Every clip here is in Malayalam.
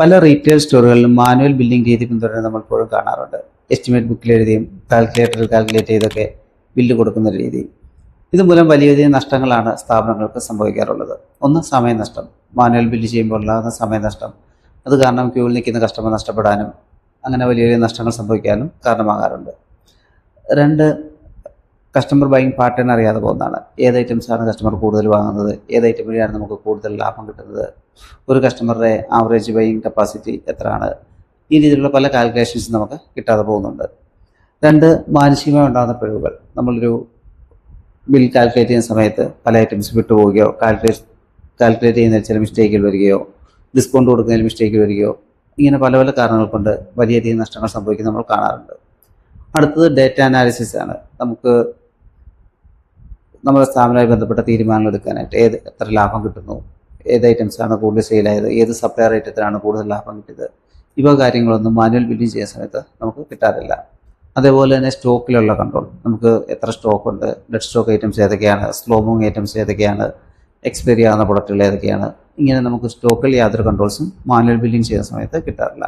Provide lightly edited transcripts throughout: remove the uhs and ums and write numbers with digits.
പല റീറ്റെയിൽ സ്റ്റോറുകളിലും മാനുവൽ ബില്ലിംഗ് രീതി പിന്തുടരുന്നത് നമ്മൾ ഇപ്പോഴും കാണാറുണ്ട്. എസ്റ്റിമേറ്റ് ബുക്കിൽ എഴുതിയും കാൽക്കുലേറ്ററിൽ കാൽക്കുലേറ്റ് ചെയ്തൊക്കെ ബില്ല് കൊടുക്കുന്ന രീതി. ഇതുമൂലം വലിയ വലിയ നഷ്ടങ്ങളാണ് സ്ഥാപനങ്ങൾക്ക് സംഭവിക്കാറുള്ളത്. ഒന്ന്, സമയനഷ്ടം. മാനുവൽ ബില്ല് ചെയ്യുമ്പോൾ ഉണ്ടാകുന്ന സമയനഷ്ടം. അത് കാരണം ക്യൂവിൽ നിൽക്കുന്ന കസ്റ്റമർ നഷ്ടപ്പെടാനും അങ്ങനെ വലിയ വലിയ നഷ്ടങ്ങൾ സംഭവിക്കാനും കാരണമാകാറുണ്ട്. രണ്ട്, കസ്റ്റമർ ബൈയിങ് പാറ്റേൺ അറിയാതെ പോകുന്നതാണ്. ഏത് ഐറ്റംസാണ് കസ്റ്റമർ കൂടുതൽ വാങ്ങുന്നത്, ഏത് ഐറ്റം വഴിയാണ് നമുക്ക് കൂടുതൽ ലാഭം കിട്ടുന്നത്, ഒരു കസ്റ്റമറുടെ ആവറേജ് ബൈയിങ് കപ്പാസിറ്റി എത്രയാണ്, ഈ രീതിയിലുള്ള പല കാൽക്കുലേഷൻസ് നമുക്ക് കിട്ടാതെ പോകുന്നുണ്ട്. രണ്ട്, മാനസികമായി ഉണ്ടാകുന്ന പിഴവുകൾ. നമ്മളൊരു ബിൽ കാൽക്കുലേറ്റ് ചെയ്യുന്ന സമയത്ത് പല ഐറ്റംസ് വിട്ടുപോവുകയോ കാൽക്കുലേറ്റ് ചെയ്യുന്നതിൽ ചില മിസ്റ്റേക്കുകൾ വരികയോ ഡിസ്കൗണ്ട് കൊടുക്കുന്നതിൽ മിസ്റ്റേക്ക് വരികയോ ഇങ്ങനെ പല പല കാരണങ്ങൾ കൊണ്ട് വലിയധികം നഷ്ടങ്ങൾ സംഭവിക്കുന്നത് നമ്മൾ കാണാറുണ്ട്. അടുത്തത് ഡേറ്റ അനാലിസിസ് ആണ്. നമുക്ക് നമ്മുടെ സ്ഥാപനവുമായി ബന്ധപ്പെട്ട തീരുമാനങ്ങൾ എടുക്കാനായിട്ട് എത്ര ലാഭം കിട്ടുന്നു, ഏത് ഐറ്റംസാണ് കൂടുതൽ സെയിലായത്, ഏത് സപ്ലയർ ഐറ്റത്തിനാണ് കൂടുതൽ ലാഭം കിട്ടിയത്, ഇവ കാര്യങ്ങളൊന്നും മാനുവൽ ബില്ലിംഗ് ചെയ്യുന്ന സമയത്ത് നമുക്ക് കിട്ടാറില്ല. അതേപോലെ തന്നെ സ്റ്റോക്കിലുള്ള കൺട്രോൾ. നമുക്ക് എത്ര സ്റ്റോക്കുണ്ട്, ഡെഡ് സ്റ്റോക്ക് ഐറ്റംസ് ഏതൊക്കെയാണ്, സ്ലോ മൂവിങ് ഐറ്റംസ് ഏതൊക്കെയാണ്, എക്സ്പയറി ആകുന്ന പ്രൊഡക്റ്റുകൾ ഏതൊക്കെയാണ്, ഇങ്ങനെ നമുക്ക് സ്റ്റോക്കിൽ യാതൊരു കൺട്രോൾസും മാനുവൽ ബില്ലിംഗ് ചെയ്യുന്ന സമയത്ത് കിട്ടാറില്ല.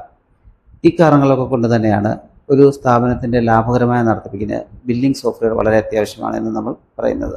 ഈ കാരണങ്ങളൊക്കെ കൊണ്ട് തന്നെയാണ് ഒരു സ്ഥാപനത്തിൻ്റെ ലാഭകരമായ നടത്തിപ്പിന് ബില്ലിംഗ് സോഫ്റ്റ്വെയർ വളരെ അത്യാവശ്യമാണ് എന്ന് നമ്മൾ പറയുന്നത്.